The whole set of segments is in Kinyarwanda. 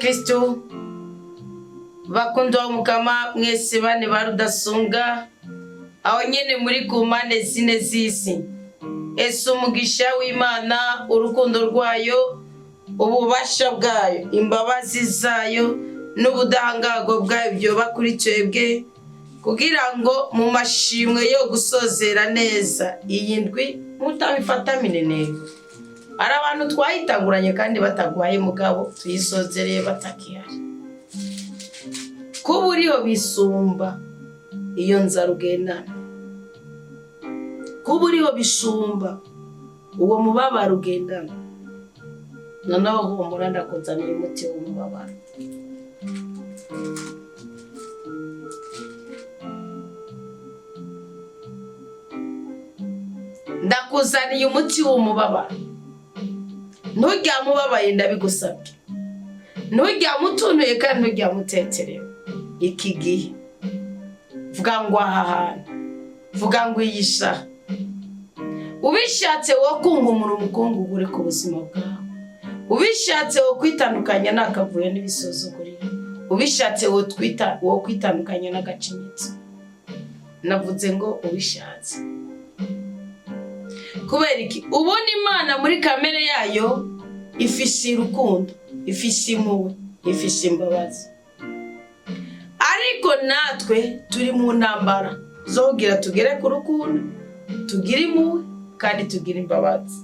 Kristo bakundwa umukama mwese bane barudasunga aho nyene muri ku mpande zine z'isi. Ese umugisha w'Imana, urukundo rwayo, ububasha bwayo, imbabazi zayo n'ubudahangarwa bwayo byoba kuri twebwe kugira ngo mu mashimwe yo gusozera neza iyi ndwi mutabifata mineneko. Ari abantu twahitanguranye kandi batagwaye mugabo tuyisozereye batakihari. Kuba uriho bisumba iyo nzara ugendana, kuba uriho bisumba uwo mubabaro ugendana. Noneho humura ndakuzaniye umuti w'umubabaro. Ndakuzaniye umuti w'umubabaro. Ntujya mubabaye ndabigusabye, ntujya mutunuye kandi ntujya muteterewe. Iki gihe vuga ngo aha hantu, vuga ngo iyi saha. Ubishatse wo kungumura umukungugu uri ku buzima bwawe, ubishatse wo kwitandukanya n'akavuyo n'ibisuzuguriro, ubishatse wo kwitandukanya n'agacimitso. Navuze ngo ubishatse. Kubera iki? Ubona Imana muri kamere yayo ifise urukundo, ifise impuhwe, ifise imbabazi. Ariko natwe turi mu ntambara zo kugira tugere ku rukundo, tugire impuhwe kandi tugire imbabazi.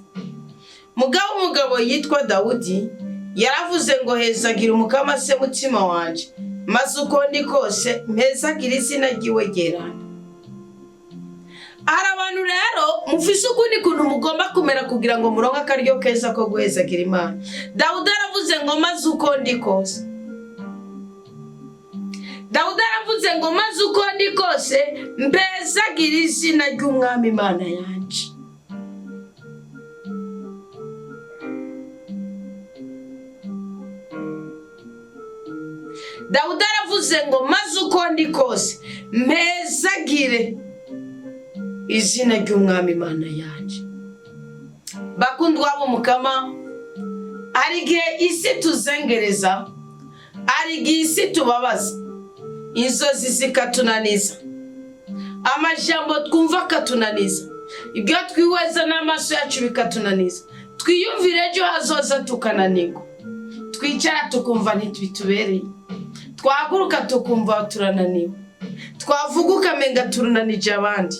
Umugabo yitwa Dawudi yaravuze ngo hezagira umukama se mutima wanje, maze uko ndi kose mpezagira izina ryiwe ryerana. Hari abantu rero mufise ukundi kuntu mugomba kumera kugira ngo muronke akaryo keza ko guhezagira Imana. Dawudi aravuze ngo maze uko ndi kose. Dawudi aravuze ngo maze uko ndi kose mpezagira izina ry'umwami Imana yanje. Dawudi aravuze ngo maze uko ndi kose mpezagire izina ry'umwami Imana yanje. Bakundwa b'umukama, ari igihe isi tuzengereza, ari igihe isi tubabaza, inzozi zikatunaniza, amajambo twumva katunaniza, ibyo twiweza n'amaso yacu bikatunaniza, twiyumvire ejo hazoza tukananirwa, twicara tukumva ntibitubereye, twahaguruka tukumva turananiwe, twavuga ukamenga turunanije abandi,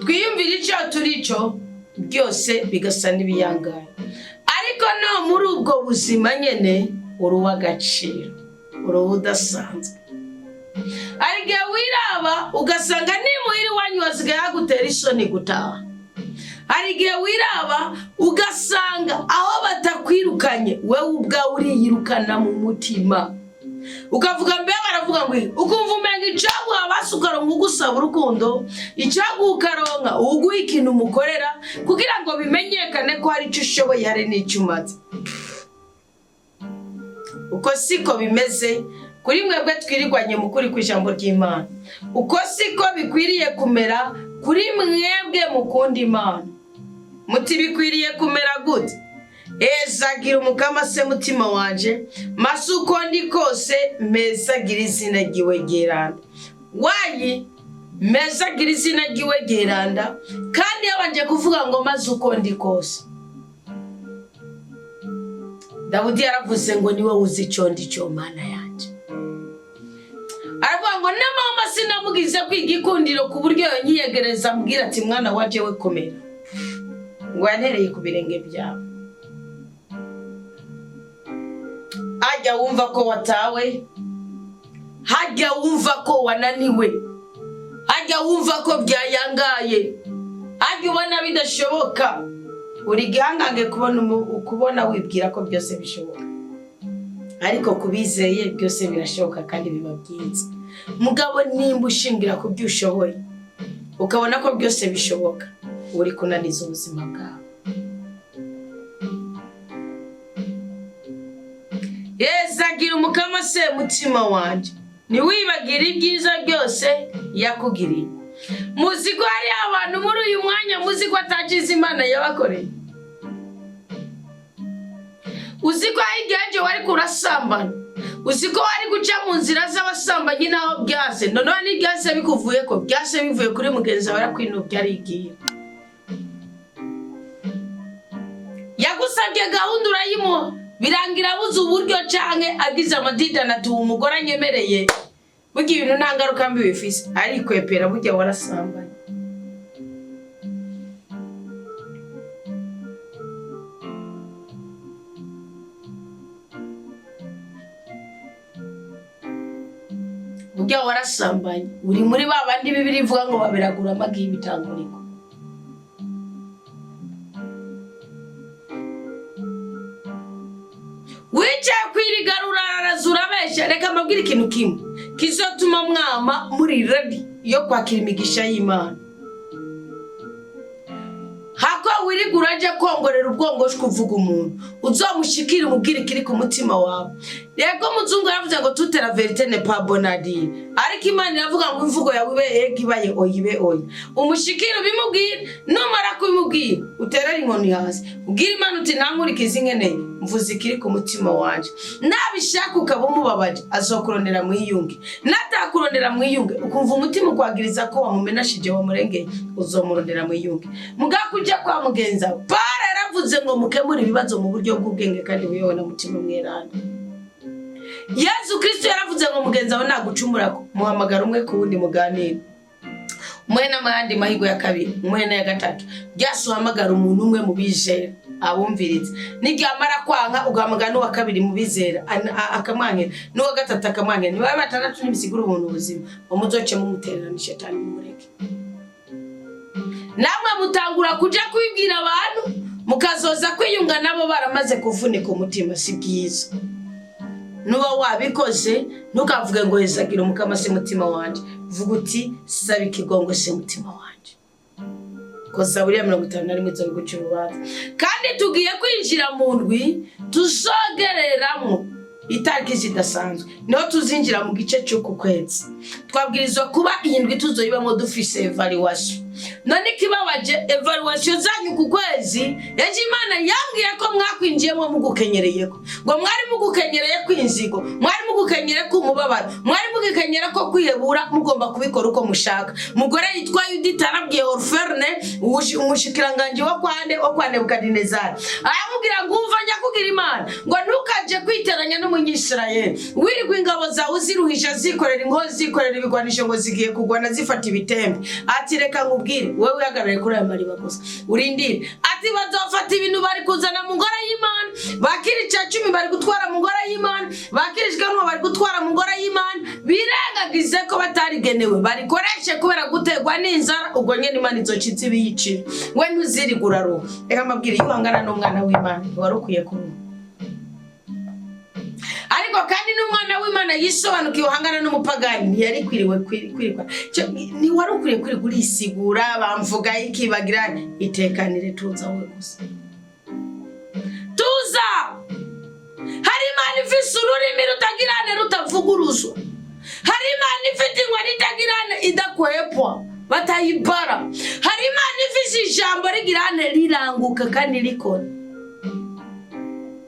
twiyumvira icyo turico byose bigasa n'ibiyangana. Ariko no muri ubwo buzima nyene uruwa agaciro, uruwa udasanzwe. Ari igihe wiraba ugasanga nimuhiri wanyu wasigaye hagutera isoni gutaha. Ari igihe wiraba ugasanga aho batakwirukanye wewe ubwawe uriyirukana mu mutima, ukavuga mbe baravuga ngo ukumva umenga icaguha basukaronka ugusaba urukundo, icaguha ukaronka uguha ikintu umukorera kugira ngo bimenyekane ko hari ico ushoboye hari n'icyo umaze. Uko siko bimeze kuri mwebwe twirirwanye mukuri kw'ijambo ry'Imana. Uko siko bikwiriye kumera kuri mwebwe mukunda Imana. Muti bikwiriye kumera gute? Ezagira umukama se mutima wanje, maze uko ndi kose mpezagira izina ryiwe ryeranda. Wayi mpezagira izina ryiwe ryeranda kandi yabanje kuvuga ngo maze uko ndi kose. Dawudi yaravuze ngo niwe uzi ico ndico Mana yanje. Aravuga ngo n'amama sinamugize kwigikundiro ku buryo yonyiyegereza ambwira ati mwana waje we komera, ngo yantereye ku birenge byawe. Hajya wumva ko watawe, hajya wumva ko wananiwe, hajya wumva ko byayangaye, hajya ubona bidashoboka. Uri gihangange kubona wibwira ko byose bishoboka, ariko kubizeye byose birashoboka kandi biba byiza. Mugabo nimba ushingira ku byo ushoboye ukabona ko byose bishoboka, uri kunaniza ubuzima bwawe. Yezagira umukama se mutima wanje, niwibagire ibyiza byose yakugiriye. Muziko hari abantu muri uyu mwanya muziko atagize Imana yabakoreye. uziko ayigeje wari kurasambana, uziko wari guca mu nzira z'abasambanyi naho byase, none ni byase bikuvuye ko byase bivuye kuri mugenzi wawe kwinubya ari igiye. Yagusabye gahunda urayimuha, birangira buze uburyo canke agize amadidana ati umugore anyemereye. Bugi ibintu nta ngaruka mbi bifise, ari kwepera burya warasambanye. Burya warasambanye, uri muri babandi Bibiliya ivuga ngo babiragura amagi y'ibitanguriko. Wicaye kwirigarura arazura besha, reka mabwira ikintu kimwe kizotuma mwama muri ready yo kwakira imigisha y'Imana. Hako wirigura aje kongorera ubwongoshwe kuvuga umuntu, uzomushikira umubwira ikiri ku mutima wawe. Yego muzungu yavuze ngo toute la vérité n'est pas bonne à dire, ariko Imana iravuga ngo imvugo yawe ibe ibaye oyibe oyi. Umushikira bimubwira, numara kubimubwira uterera inkoni hasi, ubwira Imana uti nankurikiza inkeneye, mvuze ikiri ku mutima wanje. Nabishaka ukaba umubabaje azokurondera mwiyunge, natakurondera mwiyunge ukumva umutima kwagiriza ko wamumenashije wamurengeye, uzomurondera mwiyunge. Mugakuja kwa mugenza para yaravuze ngo mukemura ibibazo mu buryo bw'ubwenge kandi buyobowe na mutima mweranda. Yesu Kristo yaravuze ngo mugenza wawe nagucumurako muhamagara umwe ku wundi muganira. Mwena mahandi mahigo ya kabiri, mwena ya gatatu, byase uhamagara umuntu umwe mu bizera abumviriza. Nigyamara kwanga ugahamagara n'uwa kabiri mu bizera akamwangera, n'uwa gatatu akamwangera. Niba batandatu nibisigura ubuntu ubuzima, umuzoce mu muterera ni shetani mumureke. Namwe mutangura kuja kwibwira abantu mukazoza kwiyunga nabo baramaze kuvunika umutima, si byiza. Nuba wabikoze ntukavuge ngo hezagira umukama se mutima wanje, vuga uti saba ikigongo se mutima wanje. Ko Zaburi ya 51 zo gucira urubanza. Kandi tugiye kwinjira mu ndwi tuzogereramo itariki zidasanzwe, niho tuzinjira mu gice cy'uku kwezi. Twabwirizwa kuba iyi ndwi tuzoyibamo dufise evaluation. None kibabaje evaluation zanyu ku kwezi, yaje Imana yambwiye ko mwakwinjiyemo mugukenyereyeko, ngo mwari mugukenyereye kwinzigo, mwari mugukenyere ku mubabaro, mwari mugukenyere ko kwihebura mugomba kubikora uko mushaka. Mugore yitwa Yudita arabwiye Orferne umushikiranganje wo kwa Nebukadinezari, ayamubwira ngo umva nyakugira Imana ngo ntukaje kwiteranya n'umunyisirayeli, wirigwa ingabo zawe uziruhisha zikorera inkozi zikorera ibigwanisho ngo zigiye kugwana zifata ibitembe. Ati reka ngubwire wewe uhagarare kuri aya mariba gusa urindire. Ati bazofata ibintu bari kuzana mu ngoro y'Imana, bakirica 10 bari gutwara mu ngoro y'Imana, bakirijwe bari gutwara mu ngoro y'Imana, birengagize ko batarigenewe barikoreshe kubera gutegwa n'inzara. Ubwo nyene Imana izocitse ibiyicira, we ntuzirigura ro. Reka mabwire yuhangana n'umwana w'Imana warukwiye kuri. Ariko kandi n'umwana w'Imana yisobanukiye uhangana n'umupagani yari kwiriwe kwirikwa, ni warukuriye kuri gulisigura bamvuga ikibagirane. Itekanire tuza we gusa, tuza. Hari Imana ifise ururimi rutagirane rutavuguruzwa, hari Imana ifite ingwani itagirane idakwepwa batayibara, hari Imana ifise ijambo rigirane riranguka kandi rikora.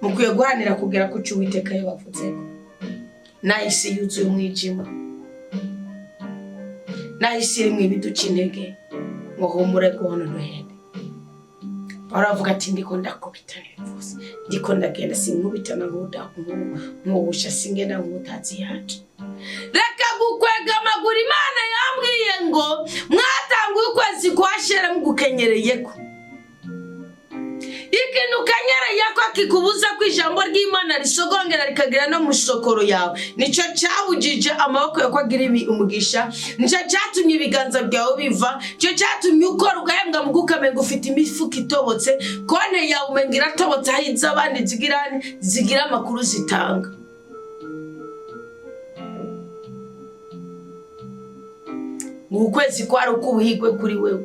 Mukwiye guhanira kugera ku cyo Uwiteka yabavutseko. Nahise yuzuye umwijima, nahise rimwe biduca intege ngo humure gono nohende. Baravuga ati ndiko ndakubitana ibivuze, ndiko ndagenda sinkubitana nk'ubusha singenda nk'utazi yacu. Reka gukwega amaguru. Imana yambwiye ngo mwatanguye ukwezi kwashera mugukenyereyeko. Ikintu kanyereyeko kikubuza ko ijambo ry'Imana risogongera rikagira no mu sokoro yawe, nico cyawujije amaboko yo kwagira umugisha, nico cyatumye ibiganza byawe biva, cyo cyatumye ukora ugahembwa mu gukamenga ufite imifuka itobotse, kone yawe umengira tobotse ahiza abandi zigira amakuru zitanga. Ukwezi kwari ukubuhigwe kuri wewe,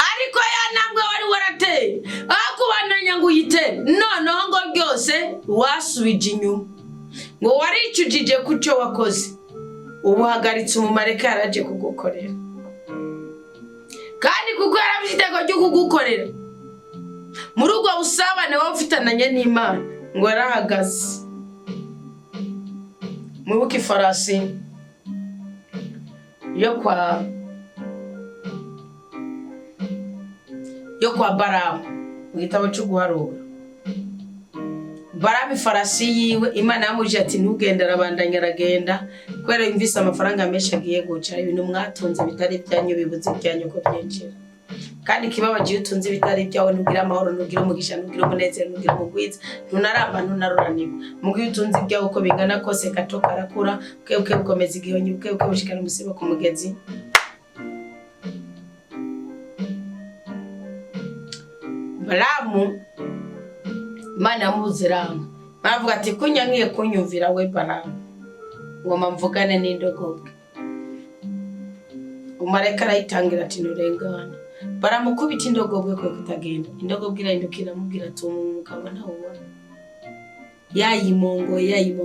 ariko ya ntabwo wari warateye akubananya ngo uyitere. Noneho ngo byose wasubije inyuma, ngo waricujije ku cyo wakoze, ubuhagaritse umumareka yaraje kugukorera. Kandi kuko yarabifite ko cyo kugukorera muri ubwo busabane wowe ufitananye n'Imana, ngo yarahagaze. Mwibuke ifarasi yo kwa Baramu mu gitabo cyo guharura. Baramu ifarasi yiwe Imana yamuje ati ntugende, arabandanya aragenda kubera yumvise amafaranga menshi agiye guca. Ibintu mwatunze bitari byanyu bibuze ibyanyu ko byinjira, kandi kibabagiye utunze bitari byawe nugira amahoro, nugira umugisha, nugira umunezero, nugira umugwiza, ntunaramba ntunaruranirwa. Mugihe utunze ibyawe uko bingana kose gato karakura, uke bukomeza igihonyi, uke bushikana umusibo ku mugezi. Baramu Imana yamuziranga, baravuga ati kunyankiye kunyumvira we Baramu, ngoma mvugane n'indogobwe. Umareka arayitangira ati nurengane. Baramukubita indogobwe kwe kutagenda. Indogobwe irahindukira amubwira ati umugabo ntawubona. Yayimongoye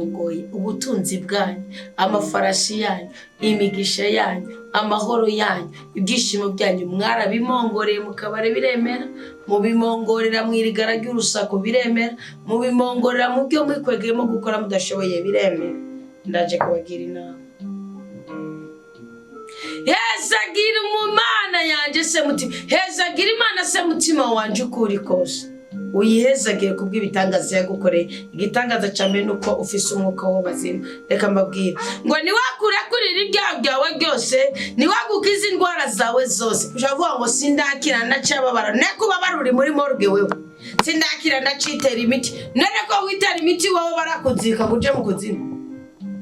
ubutunzi bwanyu, amafarashi yanyu, imigisha yanyu, amahoro yanyu, ibyishimo byanyu mwarabimongoreye mukabare biremera, mubimongorera mwirigara ry'urusaku biremera, mubimongorera mu byo mwikwegeyemo gukora mudashoboye biremera. Ndaje kubagira inama. Hezagira umumana yanje se mutima, hezagira Imana se mutima wanje ukuri kose. Uyihezagire kubw'ibitangaza yagukoreye. Igitangaza cyane nuko ufise umwuka w'abazima. Reka mbabwira ngo niwakurekurira ibyaha byawe byose, niwagukiza indwara zawe zose. Ushavuga ngo sindakira ndacababara, nekubabara uri muri morgue wewe. Sindakira ndacitera imiti, none ko witera imiti wowe barakuzika kuje mu kuzimu.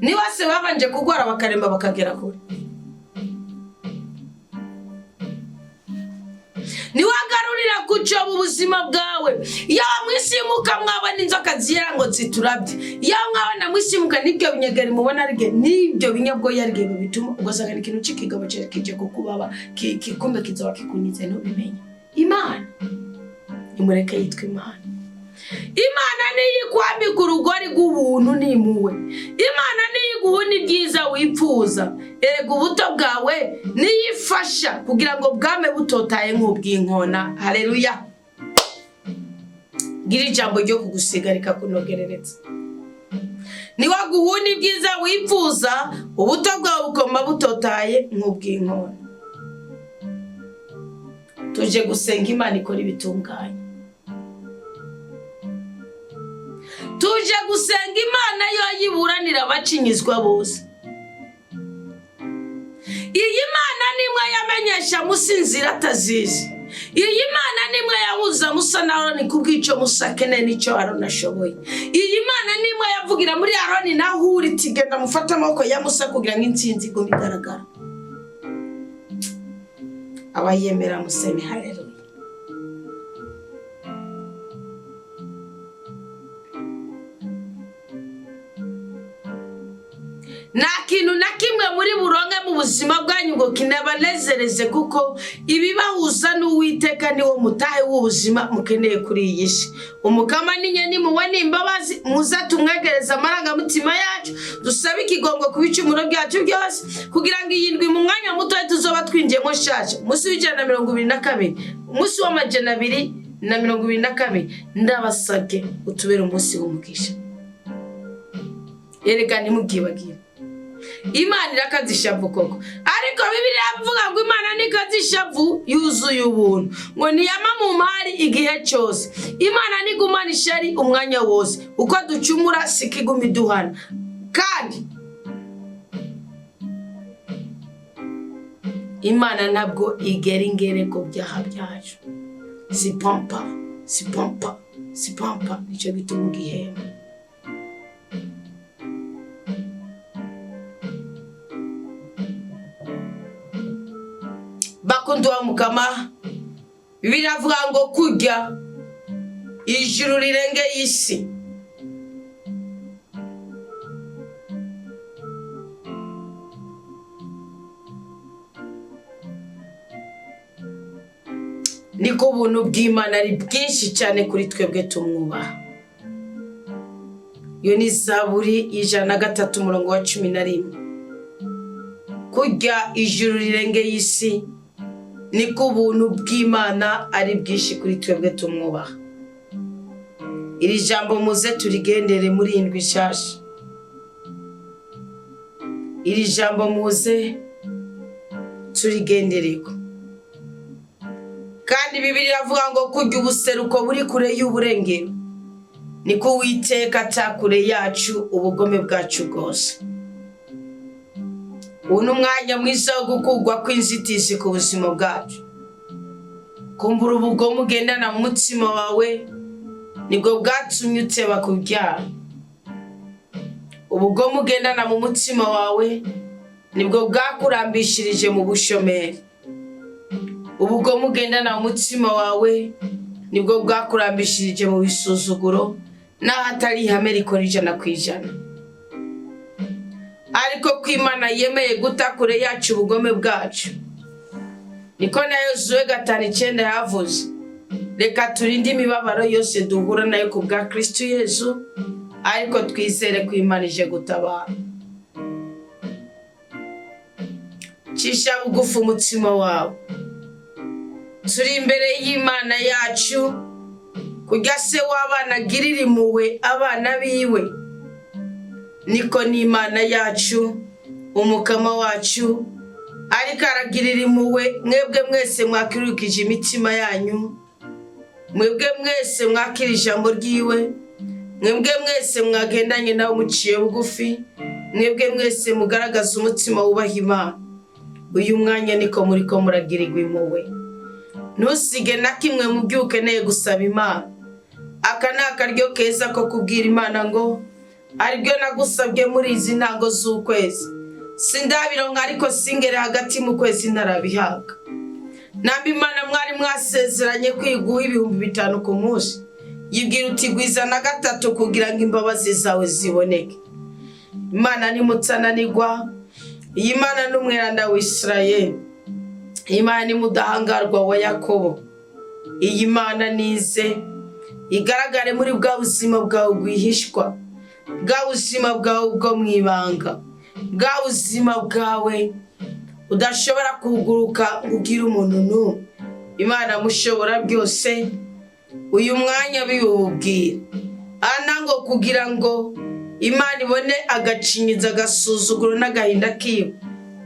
Niwase babanje kugwara bakaremba bakagera kure. Niwagarurira kucoba ubuzima bwawe. Yawe mwisimuka mwabona inzoka ziyera ngo ziturabye. Yawe mwabona mwisimuka nibyo binyegeri mubona arige nibyo binyabwo yarige bituma ugasanga ikintu cikigabo kije kukubaba kikumbe kizoba kikunize no bimenya. Imana imureke yitwa Imana. Imana niyikwambika urugori rw'ubuntu nimuwe. Imana niyiguhuna ibyiza wipfuza. Erega ubuto bwawe niyifasha kugira ngo bwame butotaye nk'ubw'inkona. Haleluya. Gira ijambo ryo kugusigarika kunogerereza. Niwaguhuna ibyiza wipfuza, ubuto bwawe bukoma butotaye nk'ubw'inkona. Tuje gusenga Imana ikora ibitunganye. Tuje gusenga Imana yo yiburanira abacinyizwa bose. Iyi Mana nimwe yamenyesha musinzira atazizi. Iyi Mana nimwe yahuza Musa na Aroni kubwico Musa kene nico Aroni ashoboye. Iyi Mana nimwe yavugira muri Aroni na Huri tigenda mufata amaboko ya Musa kugira ngo intsinzi igombe igaragara. Abayemera museme haleluya. Na kintu na kimwe muri buronke mu buzima bwanyu ngo kinabanezereze, kuko ibibahuza n'Uwiteka niwo mutahe w'ubuzima mukeneye kuri iyi si. Umukama ninyeni muwe n'imbabazi, muza tumwegereza amarangamutima yacu, dusabe ikigongo ku bicumuro byacu byose, kugira ngo iyindwi mu mwanya muto tuzoba twinjiyemo shaje. Umunsi w'122, umunsi w'222, ndabasabye utubere umunsi w'umugisha. Erega ntimubwibagire Imana irakazishavu koko, ariko Bibiliya ivuga ngo Imana nikazishavu yuzuye ubuntu, ngo niyama mu mari igihe cyose. Imana nigumana ishari umwanya wose, uko ducumura sikigumi duhana, kandi Imana ntabwo igera ingereko byaha byacu. Sipampa nicyo gituma ugihema. Bakundu wa Mukama, Bibiliya ivuga ngo kujya ijuru rirenge isi. Niko ubuntu bw'Imana ari bwinshi cyane kuri twebwe tumwubaha. Iyo ni Zaburi 103:11. Kujya ijuru rirenge isi, niko ubuntu bw'Imana ari bwinshi kuri twebwe tumwubaha. iri jambo muze turigendere muri indwi shasha. Iri jambo muze turigendereko. Kandi Bibiliya iravuga ngo kurya ubuseruko buri kure y'uburengero niko Uwiteka atakure yacu ubugome bwacu bwose. Ubu ni umwanya mwiza wo gukurwa kw'inzitizi ku buzima bwacu. Kumbura ubugome ugendana mu mutima wawe nibwo bwatumye uteba kubyara. Ubugome ugendana mu mutima wawe nibwo bwakurambishirije mu bushomeri. Ubugome ugendana mu mutima wawe nibwo bwakurambishirije mu bisuzuguro n'ahatari ihame rikora 100%. Ariko ko Imana yemeye guta kure yacu ubugome bwacu, niko na Yozuwe 5:9 yavuze, reka turinde imibabaro yose duhura nayo ku bwa Kristo Yesu, ariko twizere ko Imana ije gutabara. Cisha bugufi umutima wawe. Turi imbere y'Imana yacu, kujya se w'abana agirira impuhwe abana biwe, niko n'Imana yacu umukama wacu ariko aragirira impuhwe mwebwe mwese mwakirukije imitima yanyu, mwebwe mwese mwakira ijambo ryiwe, mwebwe mwese mwagendanye nawe muciye bugufi, mwebwe mwese mugaragaza umutima wubaha Imana. Uyu mwanya niko muriko muragirirwa impuhwe. Ntusige na kimwe mu byo ukeneye gusaba Imana. Aka ni akaryo keza ko kubwira Imana ngo aribyo nagusabye muri izi ntango z'ukwezi. Sindabironka ariko singere hagati mu kwezi ntarabihaga. Nambi Imana mwari mwasezeranye kwiguha 5,000 ku munsi. Yibwira uti gwiza na 3 kugira ngo imbabazi zawe ziboneke. Imana ni mutsananirwa. Iyi Mana n'umweranda wa Israeli. Imana ni mudahangarwa wa Yakobo. Iyi Mana nize igaragare muri bwa buzima bwawe bwihishwa, bwa buzima bwawe bwo mwibanga, bwa buzima bwawe udashobora kuguruka ugira umuntu n'umwe. Imana mushobora byose, uyu mwanya biwubwira anango kugira ngo Imana ibone agacinyiza agasuzuguro n'agahinda kiwe,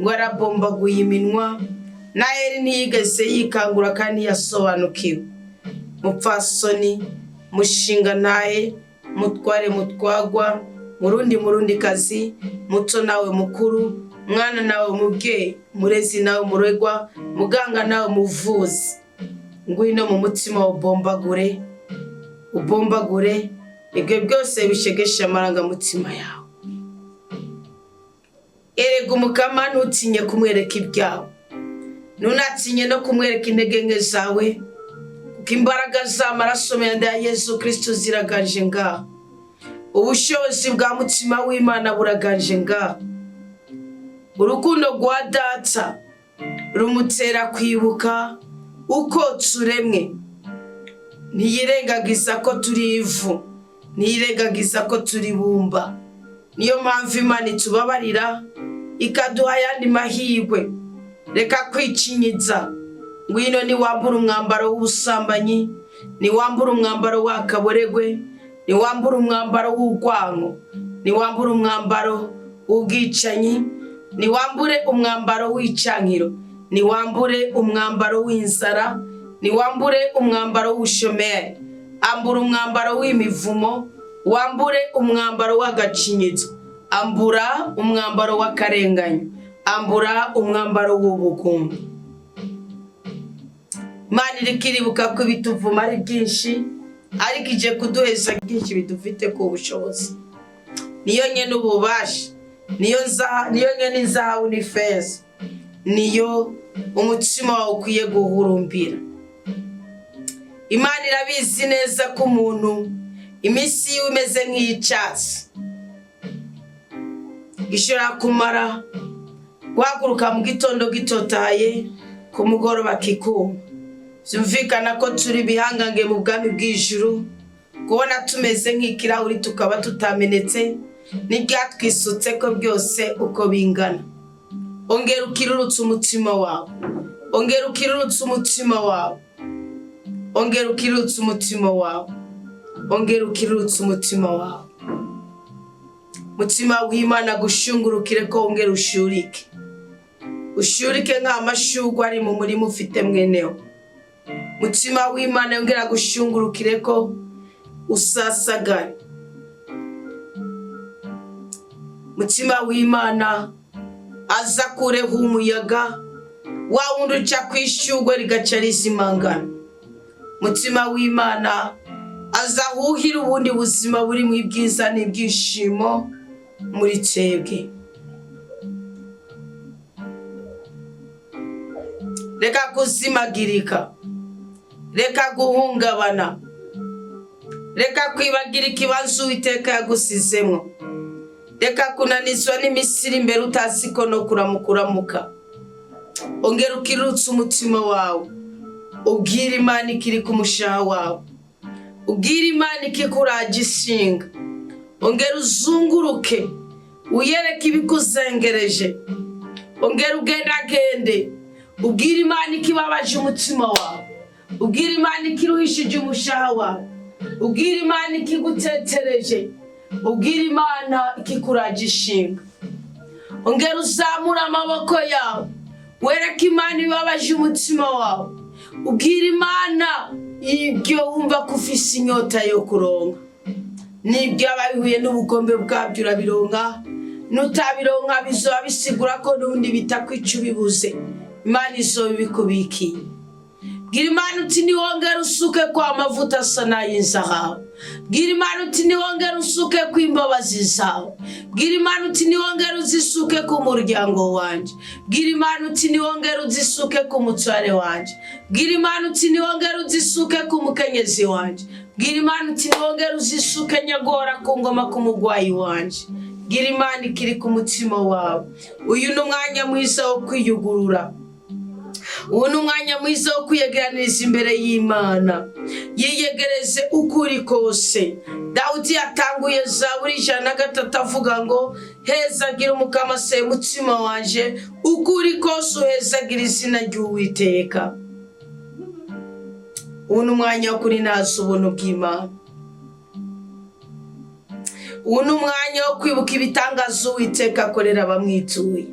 ngo arabombaguye iminwa na Eri ntiyigeze yikangura kandi yasobanukiwe. Mupfasoni, mushinga ntaye, mutware mutwagwa, murundi kazi, muto nawe mukuru, mwana nawe mubyeyi, murezi nawe muregwa, muganga nawe muvuzi, ngwino mu mutima ubombagure ibyo byose bishegesha amarangamutima yawe. Erega umukama ntutinye kumwereka ibyawe, ntunatinye no kumwereka intege nke zawe, kuko imbaraga z'amaraso meza ya Yesu Kristo ziraganje ngaho. Ubushobozi bwa mutima w'Imana buraganje ngaho. Urukundo rwa Data rumutera kwibuka uko turemwe. Ntiyirengagiza ko turi ivu, ntiyirengagiza ko turi bumba. Niyo mpamvu Imana itubabarira ikaduha yandi mahirwe. Reka kwicinyiza. Ngwino ni wambura umwambaro w'ubusambanyi, ni wambura umwambaro w'akaboregwe, ni wambura umwambaro w'urwango, ni wambura umwambaro w'ubwicanyi, ni wambure umwambaro w'icankiro, ni wambure umwambaro w'inzara, ni wambure umwambaro w'ubushomeri, ambura umwambaro w'imivumo, wambure umwambaro w'agacinyizo, ambura umwambaro w'akarenganyo, ambura umwambaro w'ubukungu. Imana irikiribuka ko bituvuma ari byinshi, ariko ije kuduheza byinshi bidufite ku bushobozi. Niyo nyene ububasha, niyo nyene inzahabu n'ifeza, niyo umutima wawe ukwiye guhurumbira. Imana irabizi neza ko umuntu iminsi yiwe imeze nk'iy'icatsi, gishobora kumara guhaguruka mu gitondo gitotaye, ku mugoroba kikuma. Vyumvikana ko turi bihangange mu bwami bw'ijuru, kubona tumeze nk'ikirahuri tukaba tutamenetse, n'ibyatwisutse ko byose uko bingana. Ongera ukirurutse umutima wawe, ongera ukirurutse umutima wawe, ongera ukirurutse umutima wawe. ongera ukirutse umutima wawe. Mutima w'Imana gushungurukire ko ongera ushurike. Ushurike nk'amashugwe ari mu murima ufite mweneho. Mutima w'Imana ongera gushungurukire ko usasagare. Mutima w'Imana aza kureho umuyaga wa wundi uca kwishugwe rigaca rizimangana. Mutima w'Imana aza huhira ubundi buzima buri mu ibyiza n'ibyishimo muri twebwe. Reka kuzimagirika, reka guhungabana, reka kwibagira ikibazo Uwiteka yagusizemo, reka kunanizwa n'imisiri imbere utazi ko no kuramukuramuka. Ongera ukirutse umutima wawe, ubwira Imana ikiri ku mushaha wawe, ubwira Imana ikikuraje ishinga. Ongera uzunguruke uyereke ibikuzengereje. Ongera ugendagende ubwira Imana ikibabaje umutima wawe, ubwira Imana ikiruhishije umushaha wawe, ubwira Imana ikigutetereje, ubwira Imana ikikuraje ishinga. Ongera uzamura amaboko yawe wereke Imana ibibabaje umutima wawe, ubwira Imana ibyo wumva ko ufise inyota yo kuronka. Nibyo ababihuye n'ubugombe bwabyo urabironka, nutabironka bizoba bisigura ko n'undi bitakwica ubibuze. Imana izobikubikiye. Bwira Imana uti niwongera usuke kwa mavuta asa n'ay'inzahabu. Bwira Imana uti niwongera usuke ku imbabazi zawe. Bwira Imana uti niwongera uzisuke ku muryango wanje. Bwira Imana uti niwongera uzisuke ku mutware wanje. Bwira Imana uti niwongera uzisuke ku mukenyezi wanje. Bwira Imana uti niwongera uzisuke nyagora ku ngoma ku mugwayi wanje. Bwira Imana ikiri ku mutima wawe. Uyu ni umwanya mwiza wo kwiyugurura. Ubu ni umwanya mwiza wo kwiyegeraniriza imbere y'Imana. Yiyegereze ukuri kose. Dawudi yatanguye Zaburi 103 avuga ngo hezagira Umukama se mutima wanje, ukuri kose uhezagira izina ry'Uwiteka. Ubu ni umwanya wo kuri nazo ubuntu bw'Imana. Ubu ni umwanya wo kwibuka ibitangaza Uwiteka akorera abamwituye.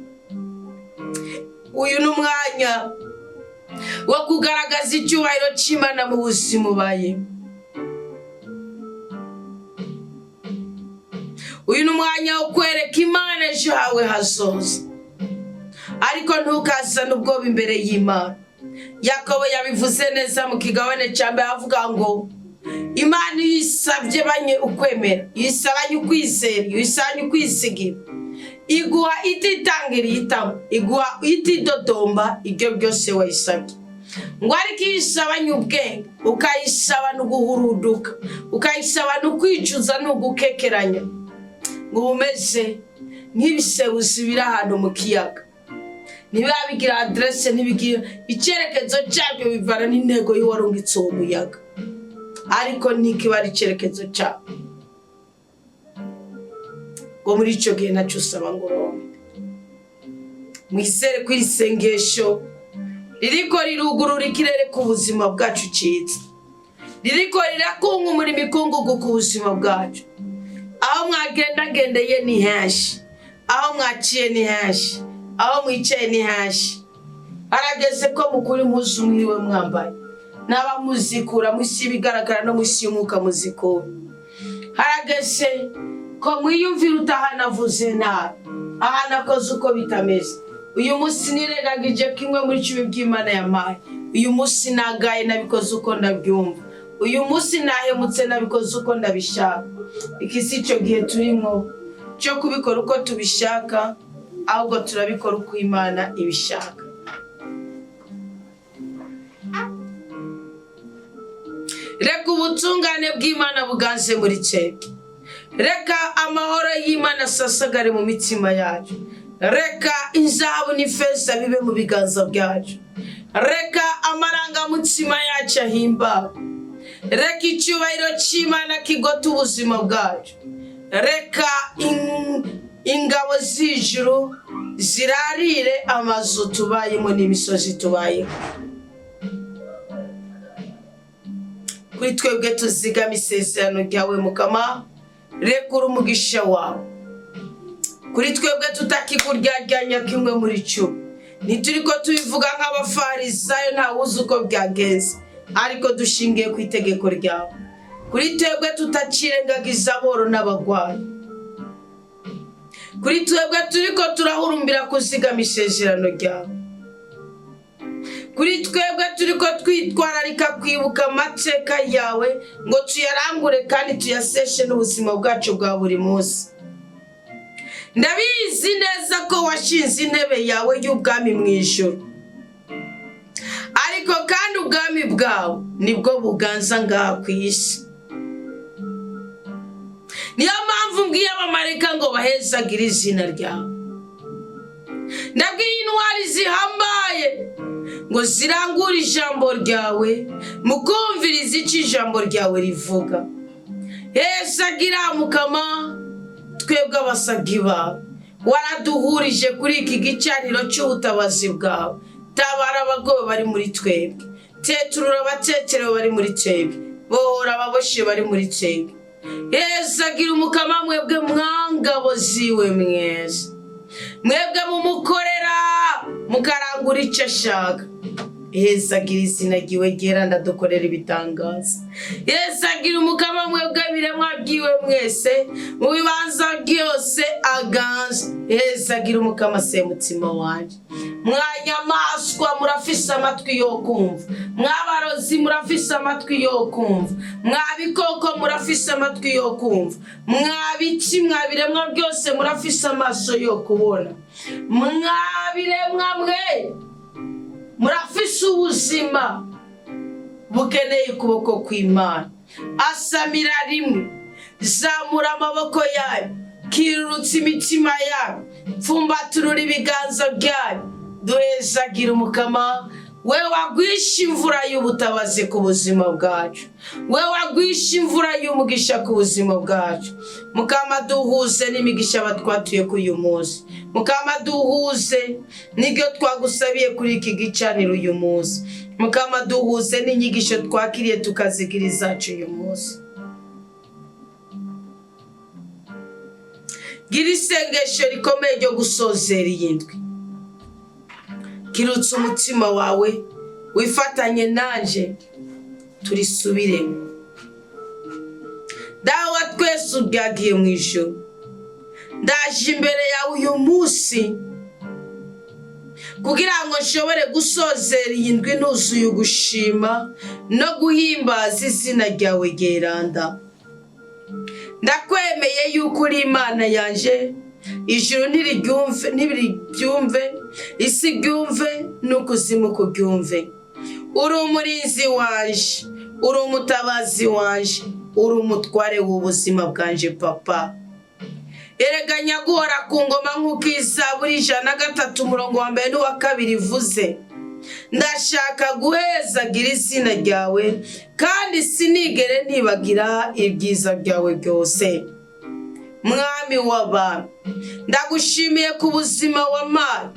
Uyu ni umwanya wo kugaragaza icyubahiro cy'Imana mu buzima ubayemo. Uyu ni umwanya wo kwereka Imana ejo hawe hazoza, ariko ntukazane ubwoba imbere y'Imana. Yakobo yabivuze neza mu kigabane cya mbere avuga ngo Imana yisabye banye ukwemera, yisabanye ukwizera, yisabanye ukwisigira, iguha ititangira ihitamo, iguha itidodomba ibyo byose wayisabye. Ngo ariko yisabanye ubwenge, ukayisaba n'uguhuruduka, ukayisaba n'ukwicuza n'ugukekeranya, ngo umeze nk'ibisebuzi biri ahantu mu kiyaga. Ntibigira adresse, ntibigira icyerekezo cyabyo, bivana n'intego y'uwarungitse uwo muyaga, ariko ntikiba ari icyerekezo cyabo. Ngo muri icyo gihe nacyo usaba ngo uronke. Mwizere ko iri sengesho ririko rirugurura ikirere ku buzima bwacu cyiza, ririko rirakunkumura imikungugu ku buzima bwacu. Aho mwagendagendeye ni henshi, aho mwaciye ni henshi, aho mwicaye ni henshi. Harageze ko mukuri impuzu mwiriwe mwambaye, n'aba muzikura musi bigaragara no musi y'umwuka muzikura. Harageze ko mwiyumvira utahanavuze nabi, ahanakoze uko bitameze. Uyu munsi nirengagije kimwe muri cumi by'Imana yampaye. Uyu munsi nagaye nabikoze uko ndabyumva. Uyu munsi nahemutse nabikoze uko ndabishaka. Iki si cyo gihe turimo cyo kubikora uko tubishaka, ahubwo turabikora uko Imana ibishaka. Reka ubutungane bw'Imana buganze muri twebwe. Reka amahoro y'Imana asasagare mu mitima yacu. Reka inzahabu n'ifeza bibe mu biganza byacu. Reka amarangamutima yacu ahimbawe. Reka icyubahiro cy'Imana kigota ubuzima bwacu. Reka ingabo z'ijuru zirarire amazu tubayemo n'imisozi tubayeho. kuri twebwe tuzigama isezerano ryawe Mukama, rekura umugisha wawe. Kuri twebwe tutakikuryajyanya kimwe muri cyo, ntituriko tubivuga nk'abafarisayo nta wuzi uko byagenze, ariko dushingiye ku itegeko ryawe. Kuri twebwe tutacirengagiza aboro n'abagwayi, kuri twebwe turiko turahurumbira kuzigama isezerano ryawe. Kuri twebwe turiko twitwararika kwibuka amateka yawe ngo tuyarangure kandi tuyaseshe n'ubuzima bwacu bwa buri munsi. Ndabizi neza ko washinze intebe yawe y'ubwami mu ijuru, ariko kandi ubwami bwawe nibwo buganza ngaha ku isi. Niyo mpamvu mbwiye abamarayika ngo bahezagire izina ryawe. Ndabwiye intwari zihambaye ngo zirangure ijambo ryawe, mukumviriza icyo ijambo ryawe rivuga. Hezagira Mukama, twebwe abasabyi bawe waraduhurije kuri iki gicaniro cy'ubutabazi bwawe. Tabara abagowe bari muri twebwe, teturura abatekerewe bari muri twebwe, bohora ababoshe bari muri twebwe. Hezagira Mukama, mwebwe mwangabo ziwe mwese, mwebwe mumukorera mukarangura icyo ashaka. Hezagira izina ryiwe ryera, ndadukorera ibitangaza. Hezagira Mukama, mwebwe biremwa byiwe mwese, mu bibanza byose aganza. Hezagira Mukama, se mutima wanje. Mwanyamaswa murafise amatwi yo kumva, mwabarozi murafise amatwi yo kumva, mwabikoko murafise amatwi yo kumva, mwabiki mwabiremwa byose murafise amaso yo kubona, mwabiremwa mwe murafise ubuzima bukeneye ukuboko kw'Imana. Asamira rimwe, zamura amaboko yayo, kirurutsa imitima yayo, pfumbaturura ibiganza byayo. Duhezagira Mukama, we wagwisha imvura y'ubutabazi ku buzima bwacu, we wagwisha imvura y'umugisha ku buzima bwacu. Mukama, duhuze n'imigisha batwatuye kuri uyu munsi. Mukama, duhuze n'ibyo twagusabiye kuri iki gicaniro uyu munsi. Mukama, duhuze n'inyigisho twakiriye tukazigira izacu uyu munsi. Gira isengesho rikomeye ryo gusozera iyi ndwi. Kirutsa umutima wawe, wifatanye nanje turisubiremo. Dawe twese ubyagiye mu ijuru, ndaje imbere yawe uyu munsi kugira ngo nshobore gusozera iyi ndwi nuzuye ugushima no guhimbaza izina ryawe ryeranda. Ndakwemeye yuko uri Imana yanje, ijuru ntiriryumve, isi ryumve n'ukuzimu kuryumve. Uri umurinzi wanje, uri umutabazi wanje, uri umutware w'ubuzima bwanje Papa. Erega nyaguhora ku ngoma nk'uko Zaburi 103:1-2 ivuze. Ndashaka guhezagira izina ryawe kandi sinigere nibagira ibyiza byawe byose. Mwami w'abami, ndagushimiye ku buzima wampaye,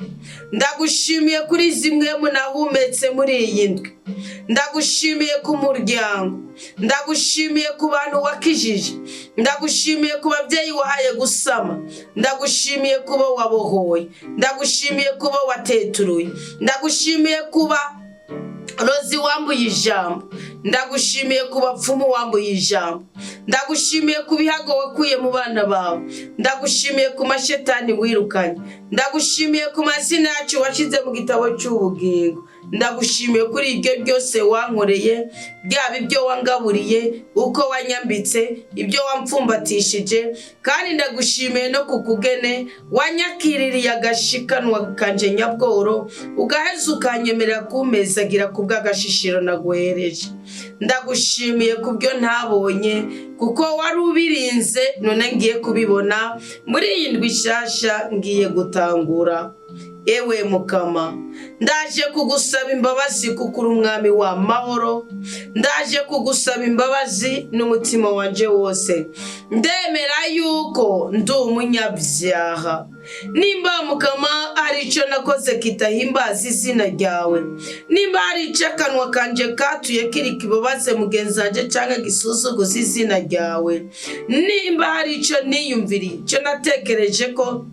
ndagushimiye kuri zimwe munahumetse muri iyi ndwi, ndagushimiye ku muryango, ndagushimiye ku bantu wakijije, ndagushimiye ku babyeyi wahaye gusama, ndagushimiye kuba wabohoye, ndagushimiye kuba wateturuye, ndagushimiye kuba rozi wambuye ijambo, ndagushimiye ku bapfumu wambuye ijambo, ndagushimiye ku bihago wakuye mu bana bawe, ndagushimiye ku mashetani wirukanye, ndagushimiye ku mazina yacu washize mu gitabo cy'ubugingo, ndagushimiye kuri ibyo byose wankoreye, byaba ibyo wangaburiye, uko wanyambitse, ibyo wampfumbatishije, kandi ndagushimiye no kukugene wanyakiririye agashikanwa kanje nyabworo, ugaheza ukanyemerera kumezagira kubw'agashishiro naguhereje. Ndagushimiye kubyo ntabonye kuko wari ubirinze, none ngiye kubibona muri iyi ndwi nshasha ngiye gutangura. ewe Mukama, ndaje kugusaba imbabazi kuko uri umwami w'amahoro. Ndaje kugusaba imbabazi n'umutima wanje wose. Ndemera yuko ndi umunyabyaha. Nimba Mukama hari icyo nakoze kitahimbaza izina ryawe, nimba hari icyo akanwa kanje katuye kiri kibabaze mugenzi wanje cyangwa gisuzuguza izina ryawe, nimba hari icyo niyumviriye, icyo natekereje ko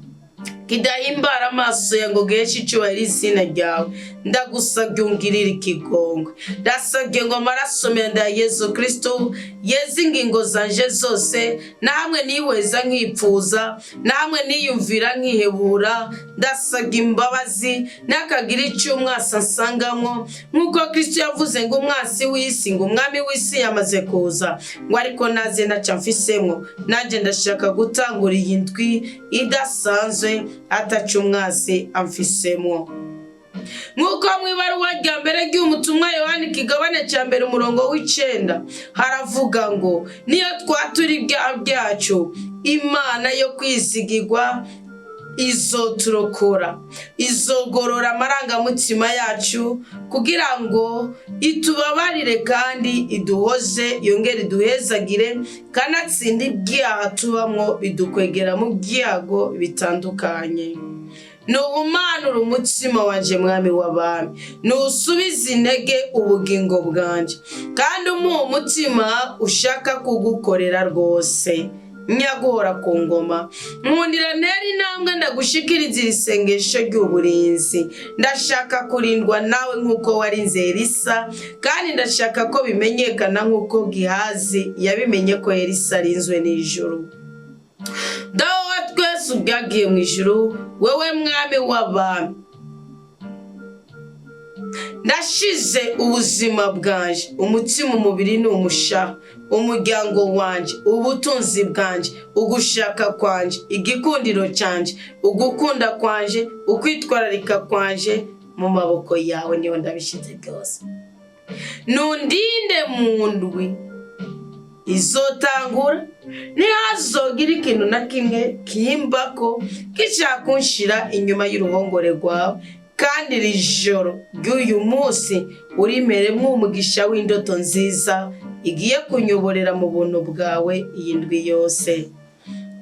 kidahimbara amaso yango gesha icyubahiro izina ryawe, ndagusabye ungirire ikigongwe. Ndasabye ngo amaraso meza ya Yesu Kristo yeze ingingo zanje zose, namwe niweza nkipfuza, namwe niyumvira nkihebura. Ndasabye imbabazi nakagira icyo umwasi ansangamo, nk'uko Kristo yavuze ngo umwasi w'isi, ngo umwami w'isi yamaze kuza, ngo ariko naze ntacyo mfisemo. Nanjye ndashaka gutangura iyi ndwi idasanzwe atacu umwasi amfisemo. Nk'uko mu ibaruwa rya mbere ry'umutumwa Yohana ikigabane cya mbere umurongo w'9 haravuga ngo niyo twatura ibyaha byacu, Imana yo kwizigirwa izoturokora, izogorora amarangamutima yacu kugira ngo itubabarire kandi iduhoze, yongere iduhezagire, kanatsinda ibyaha tubamwo bidukwegera mu byago bitandukanye. Nuhumanura umutima wanje mwami w'abami, nusubiza intege ubugingo bwanje, kandi umuha umutima ushaka kugukorera rwose. Nyaguhora ku ngoma, nkundira ntera intambwe ndagushikiriza iri sengesho ry'uburinzi. Ndashaka kurindwa nawe nk'uko warinze Elisa, kandi ndashaka ko bimenyekana nk'uko Gihazi yabimenye ko Elisa arinzwe n'ijuru. Dawe twese ubwagiye mu ijuru, wewe mwami w'abami, ndashize ubuzima bwanje, umutima, umubiri n'umushaha, umuryango wanje, ubutunzi bwanje, ugushaka kwanje, igikundiro cyanje, ugukunda kwanje, ukwitwararika kwanje mu maboko yawe niyo ndabishize byose. Nundinde mu ndwi izotangura, ntihazogira ikintu na kimwe kimbako kicakunshira inyuma y'uruhongore rwawe, kandi iri joro ry'uyu munsi urimeremwo umugisha w'indoto nziza igiye kunyoborera mu buntu bwawe iyi ndwi yose.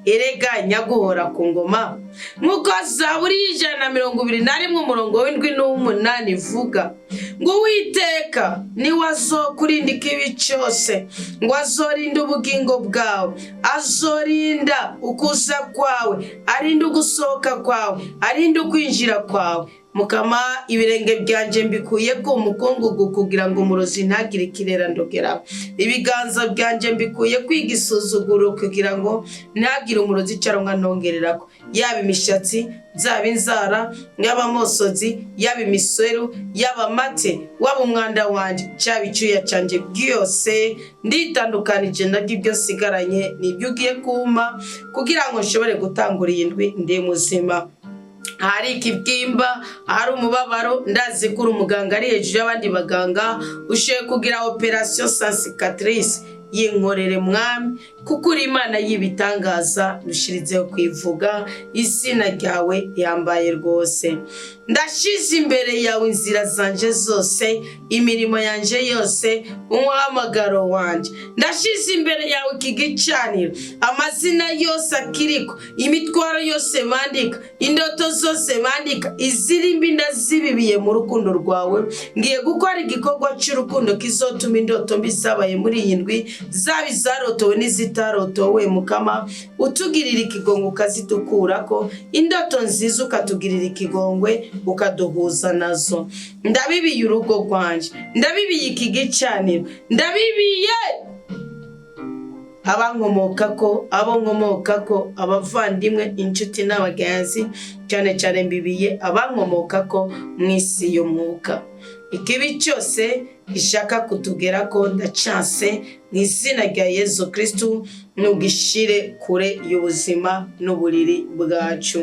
Erega nyaguhora ku ngoma, nk'uko Zaburi 121 umurongo w'7-8 ivuga ngo Uwiteka niwe azokurinda ikibi cyose, ngo azorinda ubugingo bwawe, azorinda ukuza kwawe, arinda ugusohoka kwawe, arinda ukwinjira kwawe. Mukama, ibirenge byanje mbikuye ku mukungugu kugira ngo umurozi ntagire ikirera ndogeraho. Ibiganza byanje mbikuye kwigisuzuguro kugira ngo ntagire umurozi cyaronka ntongererako. Yaba imishatsi, zaba inzara, yaba amosozi, yaba imisweru, yaba mate, waba umwanda wanje, cyaba icyuya canje byose nditandukanije nabyo ibyo sigaranye nibyo ugiye kuma kugira ngo nshobore gutangura iyi ndwi ndi muzima. Hari ikibwimba, hari umubabaro, ndazi ko umuganga ari hejuru y'abandi baganga, ushoboye kugira operation sans cicatrice. Yinkorere mwami, kuko uri Imana y'ibitangaza, dushirizeho kwivuga izina ryawe yambaye rwose. Ndashize imbere yawe inzira zanje zose, imirimo yanje yose, umuhamagaro wanje. Ndashize imbere yawe iki gicaniro, amazina yose akiriko, imitwaro yose bandika, indoto zose bandika, izirimbi ndazibibiye mu rukundo rwawe. Ngiye gukora igikorwa cy'urukundo kizotuma indoto mbi zabaye muri iyi ndwi zaba izarotowe n'izitarotowe. Mukama, utugirira ikigongwe ukazidukurako, indoto nziza ukatugirira ikigongwe ukaduhuza nazo. Ndabibiye urugo rwanje, ndabibiye iki gicaniro, ndabibiye abankomokako, abo nkomokako, abavandimwe, inshuti n'abagenzi, cyane cyane mbibiye abankomokako mu isi y'umwuka. Ikibi cyose gishaka kutugerako ndacanse mu izina rya Yesu Kristo, nugishire kure y'ubuzima n'uburiri bwacu.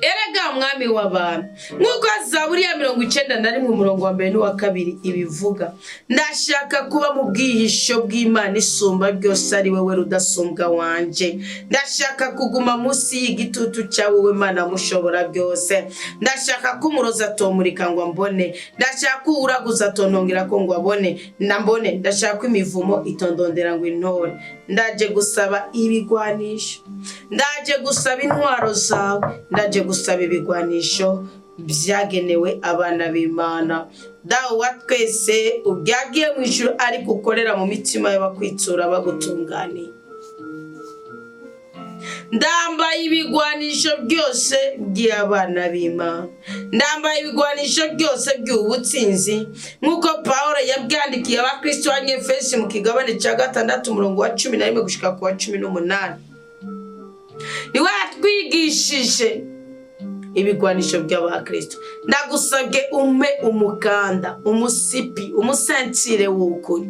Erega wa mwami w'abantu nk'uko Zaburi ya 91 umurongo wa 1 n'uwa 2 ibivuga. Ndashaka kuba mu bwihisho bw'Imana isumba byose ari wewe rudasumbwa wanje. Ndashaka kuguma munsi y'igitutu cyawe wewe Mana mushobora byose. Ndashaka kumuroza tomurika ngo mbone. Ndashaka uraguza tonongera ko ngo abone nambone. Ndashaka imivumo itondondera ngo intore. Ndaje gusaba ibigwanisho, ndaje gusaba intwaro zawe, ndaje gusaba ibigwanisho byagenewe abana b'Imana. Dawe wa twese ubyagiye mu ijuru ariko ukorera mu mitima y'abakwitsura bagutunganiye. Ndambaye ibigwanisho byose by'abana b'Imana, ndambaye ibigwanisho byose by'ubutsinzi nk'uko Paulo yabyandikiye abakristo b'Efeso mu kigabane cya 6 umurongo wa 11 gushika ku wa 18. Niwe atwigishije ibigwanisho by'abakristo. Ndagusabye umpe umukanda, umusipi, umusentire w'ukuri.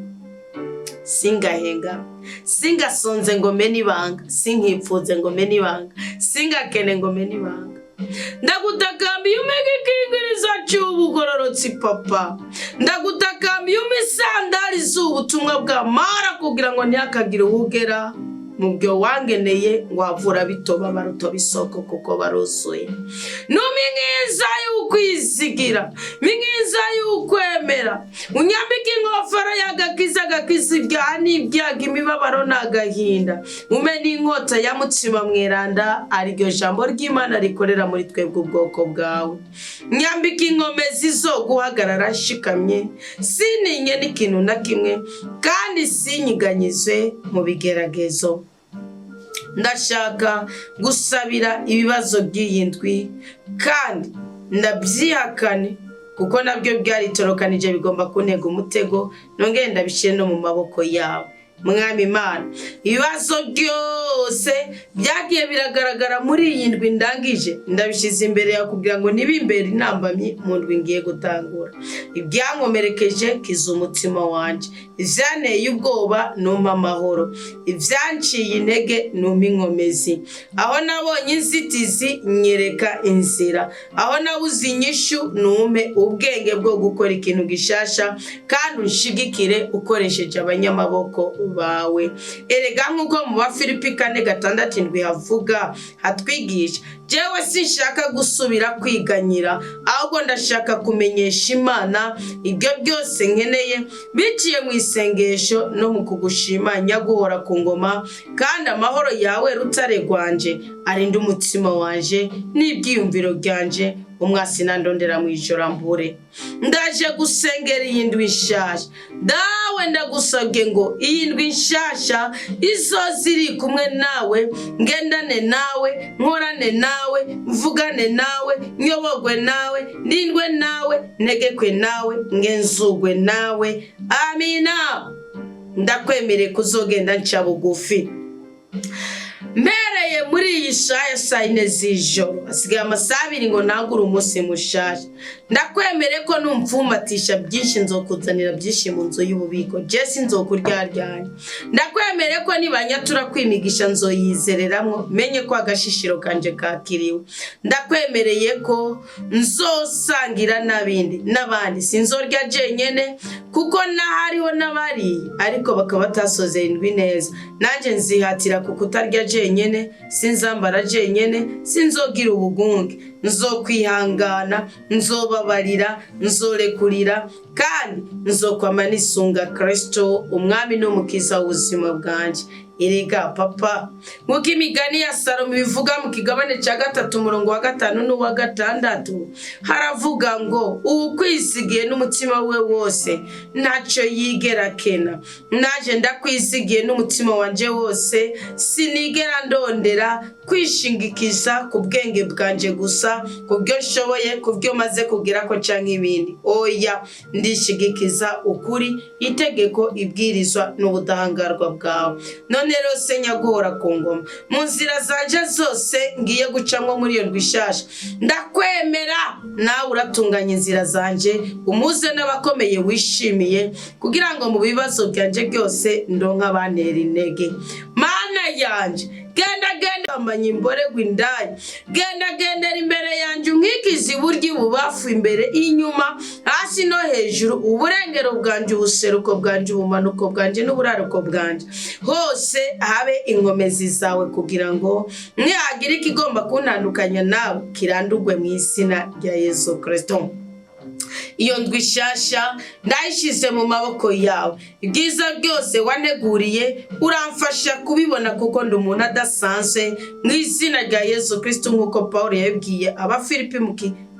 Singahenga, singasonze ngo mene ibanga, sinkipfuze ngo mene ibanga, singakene ngo mene ibanga. Ndagutakambiye umege ikingirizo cy'ubugororotsi papa. Ndagutakambiye umisandari z'ubutumwa bw'Amara kugira ngo ntihakagire ugera mu byo wangeneye wavura bitoba baruto bisoko kuko baruzuye. Numingiza y'ukwizigira, mingiza y'ukwemera, unyambika ingofero y'agakiza ibyaga imibabaro n'agahinda. Umene inkota ya mutima mweranda ariryo jambo ry'Imana rikorera muri twebwe ubwoko bwawe. Nyambika inkomezi zo guhagarara shikamye, sininye n'ikintu na kimwe kandi sinyiganyizwe mu bigeragezo. Ndashaka gusabira ibibazo by'iyindwi kandi ndabyihakane kuko nabyo byaritorokanije bigomba kuntega umutego nongeye ndabishyire no mu maboko yawe. Mwami Imana, ibibazo byose byagiye biragaragara muri iyi ndwi ndangije ndabishize imbere ya kugira ngo nibimbere inambamye mu ndwi ngiye gutangura. Ibyankomerekeje kiza umutima wanje, ivyanteye ubwoba numpa amahoro, ivyanciye intege numpa inkomezi. Aho nabonye inzitizi nyereka inzira, aho nabuze inyishu numpe ubwenge bwo gukora ikintu gishasha kandi unshigikire ukoresheje abanyamaboko bawe. Erega nk'uko mu Bafilipi 4:6 havuga hatwigisha, jewe sinshaka gusubira kwiganyira ahubwo ndashaka kumenyesha Imana ibyo byose nkeneye biciye mu isengesho no mu kugushima nyaguhora ku ngoma, kandi amahoro yawe rutare rwanje arinda umutima wanje n'ibyiyumviro byanje umwasi nandondera mu ijoro mbure. Ndaje gusengera iyi ndwi nshasha. Dawe ndagusabye ngo iyi ndwi nshasha izo ziri kumwe nawe, ngendane nawe, nkorane nawe, mvugane nawe, nyobogwe nawe, ndindwe nawe, negekwe nawe, ngenzugwe nawe. Amina. Ndakwemere kuzogenda nca bugufi. Mbereye muri iyi saa 4 z'ijoro asigaye amasaha 2 ngo nagura umunsi mushasha. Ndakwemere ko numfumatisha byinshi nzokuzanira byinshi mu nzu y'ububiko, Jesse nzokuryaryanye. Ndakwemere ko nibanyatura kwimigisha nzoyizereramwo, menye ko agashishiro kanje kakiriwe. Ndakwemereye ko nzosangira n'abandi sinzorya jenyene kuko nahariho n'abari ariko bakaba batasozera indwi neza. Nanje nzihatira kukutarya jenyene, sinzambara jenyene, sinzogira ubugunge, nzokwihangana, nzobabarira, nzorekurira kandi nzokwama nisunga Kristo umwami n'umukiza w'ubuzima bwanje. Erega papa, nk'uko imigani ya Salomo bivuga mu kigabane cya 3 umurongo wa 5 n'uwa 6 haravuga ngo ukwisigiye n'umutima we wose ntacyo yigera kena. Naje ndakwisigiye n'umutima wanje wose, sinigera ndondera kwishingikiza ku bwenge bwanje gusa, kubyo nshoboye, kubyo maze kugira ko canke ibindi. Oya, ndishigikiza ukuri, itegeko, ibwirizwa n'ubudahangarwa bwawe. None rero senyaguhora ku ngoma mu nzira zanje zose ngiye gucamwo muri iyo ndwi nshasha. Ndakwemera nawe uratunganya inzira zanje, umuze n'abakomeye wishimiye kugira ngo mu bibazo byanje byose ndonka bantera intege. Mana yanje, genda genda amanye imborerwa indaya, gendera imbere yanjye unkikize iburyo ibubafu imbere inyuma hasi no hejuru, uburengero bwanjye ubuseruko bwanjye ubumanuko bwanjye n'uburaruko bwanjye, hose habe inkomezi zawe kugira ngo nihagira ikigomba kuntandukanya nawe kirandurwe mu izina rya Yesu Kristo. Iyo ndwi nshasha ndayishyize mu maboko yawe, ibyiza byose waneguriye uramfasha kubibona kuko ndi umuntu adasanzwe mu izina rya Yesu Kristo, nk'uko Pawulo yabwiye Abafilipi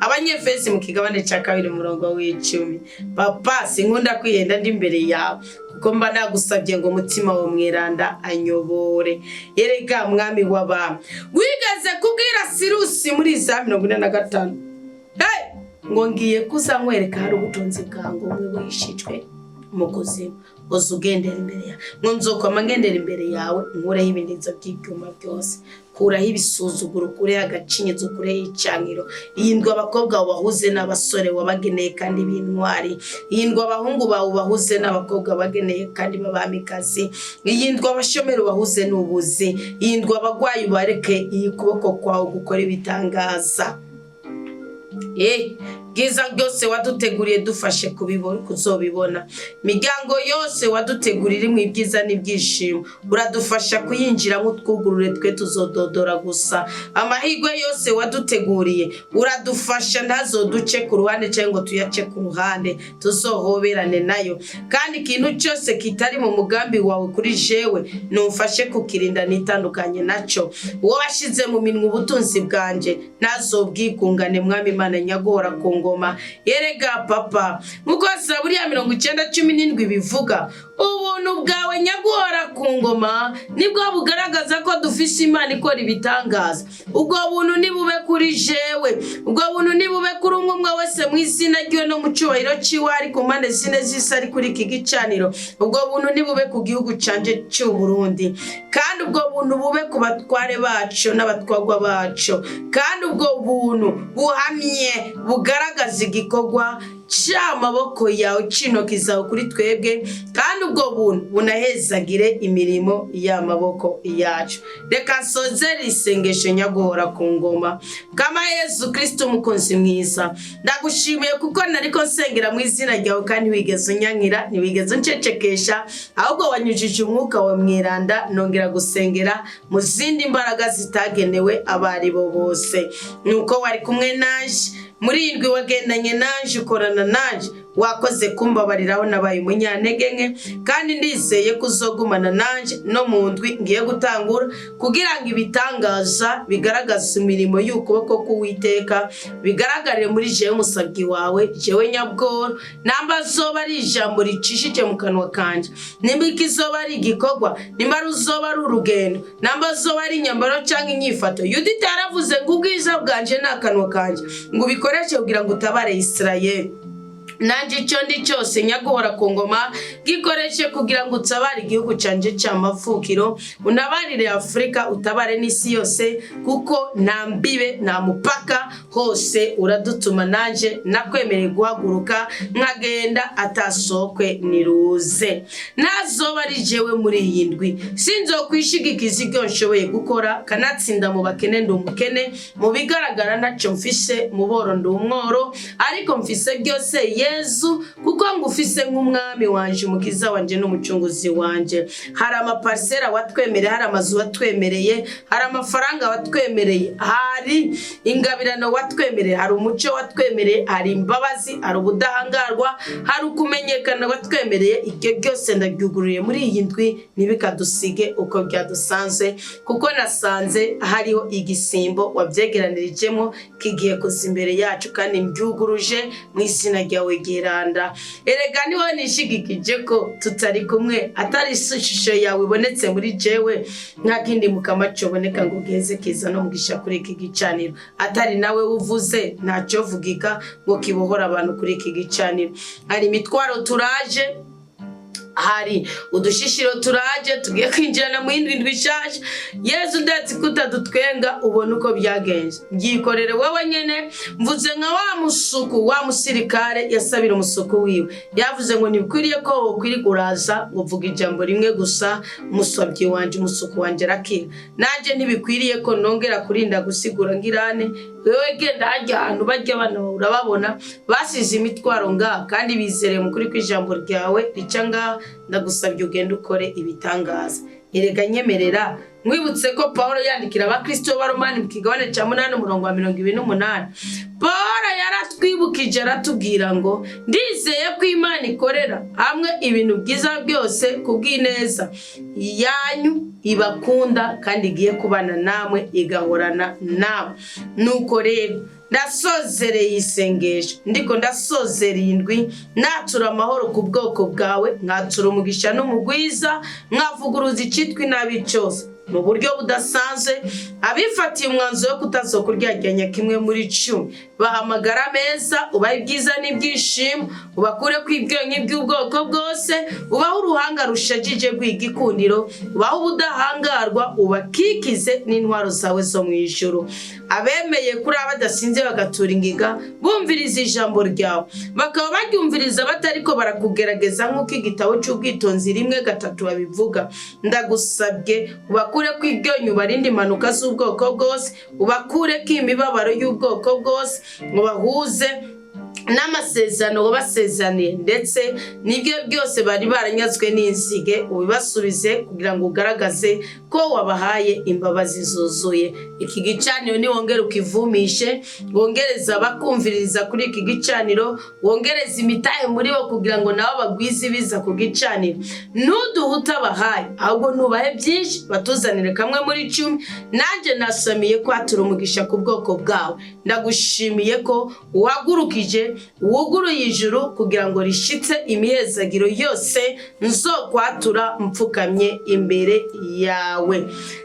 Abanyefesi mu kigabane cya 2 umurongo w'10. Papa, sinkunda kwihenda ndi imbere yawe kuko mba nagusabye ngo umutima wo mweranda anyobore. Erega mwami w'abami, wigeze kubwira Sirusi muri za 45, ngo ngiye kuzamwereka hari ubutunzi bwangu bumwe wishijwe mu kuzimu, uzugendera imbere yawe, ngo nzokoma ngendera imbere yawe nkureho ibindizo by'ibyuma byose, kuraho ibisuzuguro, kureho agacinyizo, kureho icaniro. Yindwa abakobwa bahuze n'abasore wabageneye kandi b'intwari, yindwa abahungu bawe bahuze n'abakobwa bageneye kandi babamikazi, yindwa abashomero bahuze n'ubuzi, yindwa abagwayi bareke ikuboko kwawe gukora ibitangaza. Bwiza byose waduteguriye dufashe kuzobibona, miryango yose wadutegurira mu ibyiza n'ibyishimo uradufasha kuyinjiramo, twugurure twe tuzododora gusa. Amahirwe yose waduteguriye uradufasha ntazoduce ku ruhande cyangwa tuyace ku ruhande, tuzohoberane nayo. Kandi ikintu cyose kitari mu mugambi wawe kuri jewe numfashe kukirinda nitandukanye naco. Uwo washize mu minwe ubutunzi bwanje ntazobwigungane, mwami Imana nyagora ku ngoma. Erega Papa, nkuko Zaburi ya 90:17 bivuga, ubuntu bwawe nyagora ku ngoma nibwo bugaragaza ko dufise Imana ikora ibitangaza. Ubwo buntu nibube kuri jewe, ubwo buntu nibube kuri umwe wese mu izina ryo no mu cyubahiro ciwe ari ku mpande zine z'isi ari kuri iki gicaniro. Ubwo buntu nibube ku gihugu canje cy'u Burundi, kandi ubwo buntu bube ku batware bacu n'abatwagwa bacu, kandi ubwo buntu buhamye bugaragaza igikorwa cy'amaboko yawe cy'intoki zawe kuri twebwe, kandi ubwo buntu bunahezagire imirimo y'amaboko yacu. Reka nsozere isengesho nyagora ku ngoma. Kama Yesu Kristo umukunzi mwiza, ndagushimiye kuko nariko nsengera mu izina ryawe kandi wigeze unyankira, ntiwigeze uncecekesha, ahubwo wanyujije umwuka wa mweranda nongera gusengera mu zindi mbaraga zitagenewe abari bo bose. Nuko wari kumwe nanje muri indwi wagendanye nanje, ukorana nanje, wakoze kumbabariraho nabaye umunyantege nke, kandi ndizeye kuzogumana nanje no mu ndwi ngiye gutangura, kugira ngo ibitangaza bigaragaza imirimo y'ukuboko k'Uwiteka bigaragarire muri jewe musabyi wawe, jewe nyabworo. Namba zoba ari ijambo ricishije mu kanwa kanje, nimba ikizoba ari igikorwa, nimba ruzoba ari urugendo, namba zoba ari inyambaro cyangwa inyifato, Yudita yaravuze ngo ubwiza bwanje n'akanwa kanje ngo ubikoreshe kugira ngo utabare Isirayeli. Nanjye icyo ndi cyose nyagora ku ngoma gikoreshe kugira ngo utabare igihugu canje cy'amavukiro, unabarire Afrika, utabare n'isi yose, kuko nta mbibe nta mupaka, hose uradutuma. Nanje nakwemereye guhaguruka nkagenda atasokwe niruze. Nazoba ari jewe muri iyi ndwi, sinzokwishigikiza ibyo nshoboye gukora, kanatsinda mu bakene ndi umukene, mu bigaragara ntacyo mfise, mu boro ndi umworo, ariko mfise byose Yesu, kuko ngufise nk'umwami wanje, umukiza wanje n'umucunguzi wanje. Hari amaparsera watwemereye, hari amazu watwemereye, hari amafaranga watwemereye, hari ingabirano watwemereye, hari umuco watwemereye, hari imbabazi, hari ubudahangarwa, hari ukumenyekana watwemereye. Ibyo byose ndabyugururiye muri iyi ndwi, ntibikadusige uko byadusanze, kuko nasanze hariho igisimbo wabyegeranirijemo kigiye kuza imbere yacu, kandi mbyuguruje mu izina ryawe geranda. Erega niho nishigikije ko tutari kumwe, atari ishusho yawe ibonetse muri jewe, nta kindi mukamaco boneka ngo geze kiza no mugisha kuri iki gicaniro, atari nawe uvuze ntacyo vugika ngo kibohora abantu kuri iki gicaniro. Hari imitwaro turaje hari udushishiro turaje tugiye kwinjirana mu yindi ndwi nshasha. Yesu ndetse kutadutwenga ubona uko byagenze. Byikorere wowe nyene, mvuze nka wa musuku wa musirikare yasabira umusuku wiwe, yavuze ngo nibikwiriye ko wokwiri uraza uvuga ijambo rimwe gusa, musabye wanje umusuku wanje arakira. Nanje ntibikwiriye ko nongera kurinda gusigura ngirane, wewe genda hajya ahantu bajya bano urababona basize imitwaro ngaha kandi bizere mukuri kw'ijambo ryawe rica ngaha. Ndagusabye ugende ukore ibitangaza. Erega nyemerera mwibutse ko Paulo yandikira abakristo b'Abaromani mu kigabane cya 8:28, Paulo yaratwibukije aratubwira ngo ndizeye ko Imana ikorera hamwe ibintu byiza byose kubw'ineza yanyu, ibakunda kandi igiye kubana namwe igahorana nawe. Nuko rero ndasozereye isengesho, ndiko ndasozereye indwi natura amahoro ku bwoko bwawe, nkatura umugisha n'umugwiza, nkavuguruza icitwi nabi cyose mu buryo budasanzwe. Abifatiye umwanzuro wo kutazokuryajyanya kimwe muri 10, bahamagara meza, ubaye ibyiza n'ibyishimo, ubakure kw'ibyonyi by'ubwoko bwose, ubaho uruhanga rushajije rw'igikundiro, ubaho ubudahangarwa, ubakikize n'intwaro zawe zo mu ijuru. Abemeye kuri abadasinze bagatura ingiga bumviriza ijambo ryawe, bakaba baryumviriza batariko barakugerageza nk'uko igitabo cy'ubwitonzi 1:3 babivuga. Ndagusabye ubakure kw'ibyonyi, ubarinde impanuka z'ubwoko bwose, ubakure kw'imibabaro y'ubwoko bwose, ubahuze n'amasezerano wabasezaniye, ndetse n'ibyo byose bari baranyazwe n'inzige ubibasubize kugira ngo ugaragaze ko wabahaye imbabazi zuzuye. Iki gicaniro ni wongere ukivumishe, wongereza bakumviriza kuri iki gicaniro, wongereza imitahe muri bo kugira ngo nabo bagwize biza ku gicaniro. Nuduhuta bahaye ahubwo nubahe byinshi, batuzanire kamwe muri 10. Nanje nasamiye kwatura umugisha ku bwoko bwawe. Ndagushimiye ko uhagurukije wuguruye ijuru kugira ngo rishitse imihezagiro yose nzokwatura mpfukamye imbere yawe.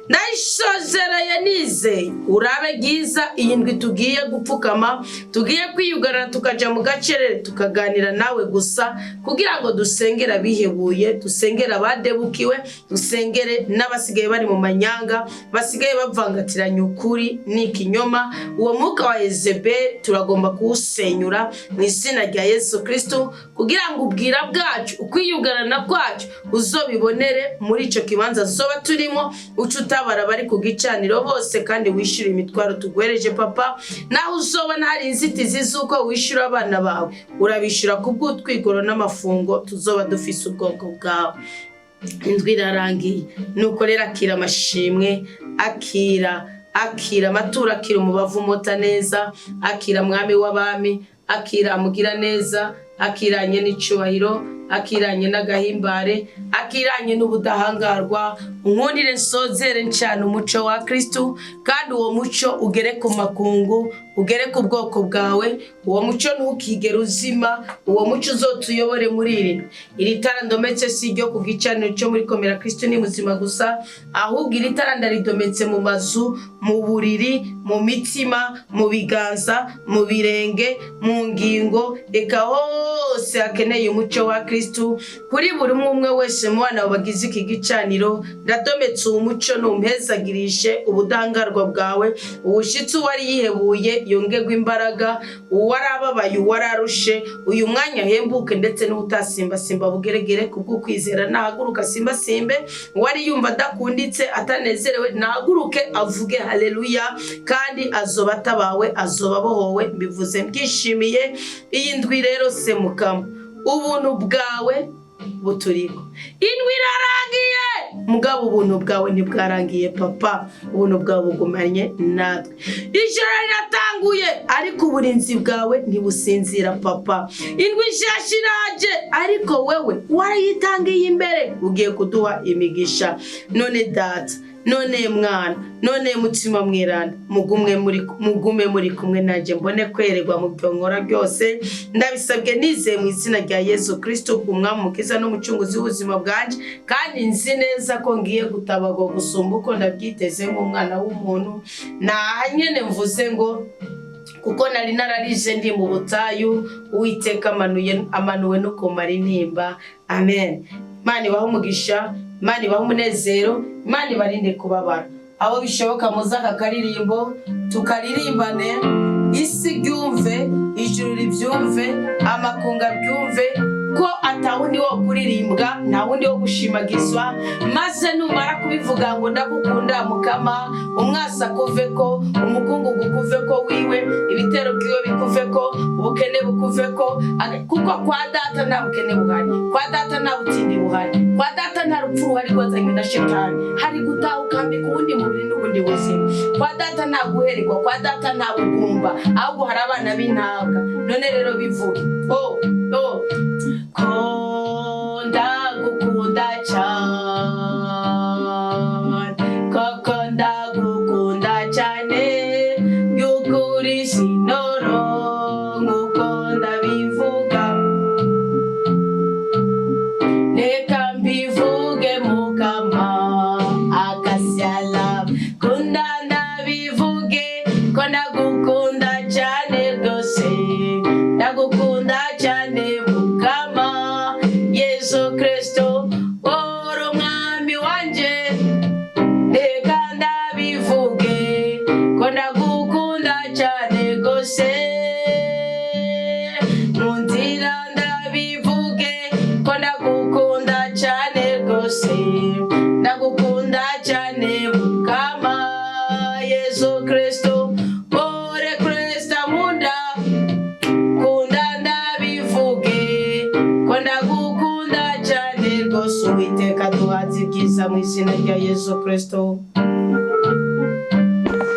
Ndayishozereye nizeye urabe giza iyi ndwi tugiye gupfukama, tugiye kwiyugarana tukaja mu gacerere tukaganira nawe gusa, kugira ngo dusengera abihebuye, dusengera abadebukiwe, dusengere n'abasigaye bari mu manyanga, basigaye bavangatiranya ukuri n'ikinyoma. Uwo mwuka wa Yezebeli turagomba kuwusenyura mu izina rya Yesu Kristo, kugira ngo ubwira bwacu, ukwiyugarana kwacu uzobibonere muri ico kibanza zoba turimo, ucutabara bari ku gicaniro bose, kandi wishura imitwaro tugwereje papa. Naho uzobona hari inzitizi z'uko wishura abana bawe, urabishura kubw'utwigoro n'amafungo tuzoba dufise ubwoko bwawe. Indwi irarangiye, nuko rero akira amashimwe, akira amatura, akira umubavu mota neza, akira mwami w'abami, akira mugira neza, akiranye n'icubahiro, akiranye n'agahimbare, akiranye n'ubudahangarwa. Unkundire nsozere ncana umuco wa Kristo, kandi uwo muco ugere ku makungu, ugere ku bwoko bwawe. Uwo muco ntukigere uzima, uwo muco uzotuyobore muri iri tara ndometse si ryo ku gicaniro cyo muri Komera Kristo ni muzima gusa, ahubwo iri tara ndaridometse mu mazu, mu buriri, mu mitima, mu biganza, mu birenge, mu ngingo, eka hose hakeneye umuco wa Kristo. Kuri buri umwe wese mu bana bagize iki gicaniro, ndadometse uwo muco numpezagirishe ubudangarwa bwawe. Ubushitsi wari yihebuye yongerwa imbaraga, uwarababaye uwararushe uyu mwanya hembuke, ndetse n'utasimba simba bugeregere kubw'ukwizera nahaguruka simba simbe. Wari yumva adakunditse atanezerewe nahaguruke avuge haleluya, kandi azoba atabawe, azoba bohowe. Mbivuze mbyishimiye. Iyi ndwi rero se mukama, ubuntu bwawe buturiko. Indwi irarangiye, mugabo ubuntu bwawe ntibwarangiye papa, ubuntu bwawe bugumanye natwe. Ijoro riratanguye ariko uburinzi bwawe ntibusinzira papa. Indwi nshasha iraje ariko wewe warayitangiye imbere, ugiye kuduha imigisha. None data, none mwana, none mutima mweranda, mugume muri kumwe nanje, mbone kwererwa mu byo nkora byose. Ndabisabwe nizeye mu izina rya Yesu Kristo, umwami mukiza n'umucunguzi w'ubuzima bwanje, kandi nzi neza ko ngiye gutabago gusumba uko ndabyiteze nk'umwana w'umuntu. Nyene mvuze ngo kuko nari nararije ndi mu butayu, Uwiteka amanuwe no kumara intimba. Amen. Imana ibahe umugisha, Imana ibahe umunezero, Imana ibarinde kubabara. Abo bishoboka muza aka karirimbo tukaririmbane, isi ryumve, ijuru ribyumve, amakunga byumve ko atawundi wo kuririmbwa, nta wundi wo gushimagizwa. Maze numara kubivuga ngo ndagukunda Mukama, umwasa kuveko, umukungugu kuveko wiwe, ibitero bwiwe bikuveko, ubukene bukuveko, kuko kwa data nta bukene buhari, kwa data nta butindi buhari, kwa data nta rupfu ruhari rwazanywe na shetani, hari gutaha ukambika ubundi mubiri n'ubundi buzima. Kwa data nta guhererwa, kwa data nta bugumba, ahubwo hari abana b'intabwa. None rero bivuge ko ndagukunda cyane, koko ndagukunda cyane, y'ukuri sinoronka uko ndabivuga. Reka mbivuge Mukama akasyala, kunda ndabivuge ko ndagukunda cyane rwose, ndagukunda cyane Mukama Yesu Kristo, uri umwami wanje. Reka ndabivuge ko ndagukunda cyane rwose, mu nzira ndabivuge ko ndagukunda cyane rwose, ndagukunda cyane Mukama Yesu Kristo, uri Kristo nkunda, kunda ndabivuge ko ndagukunda cyane rwose. Uwiteka duhaze ibyiza mu izina rya Yesu Kristo.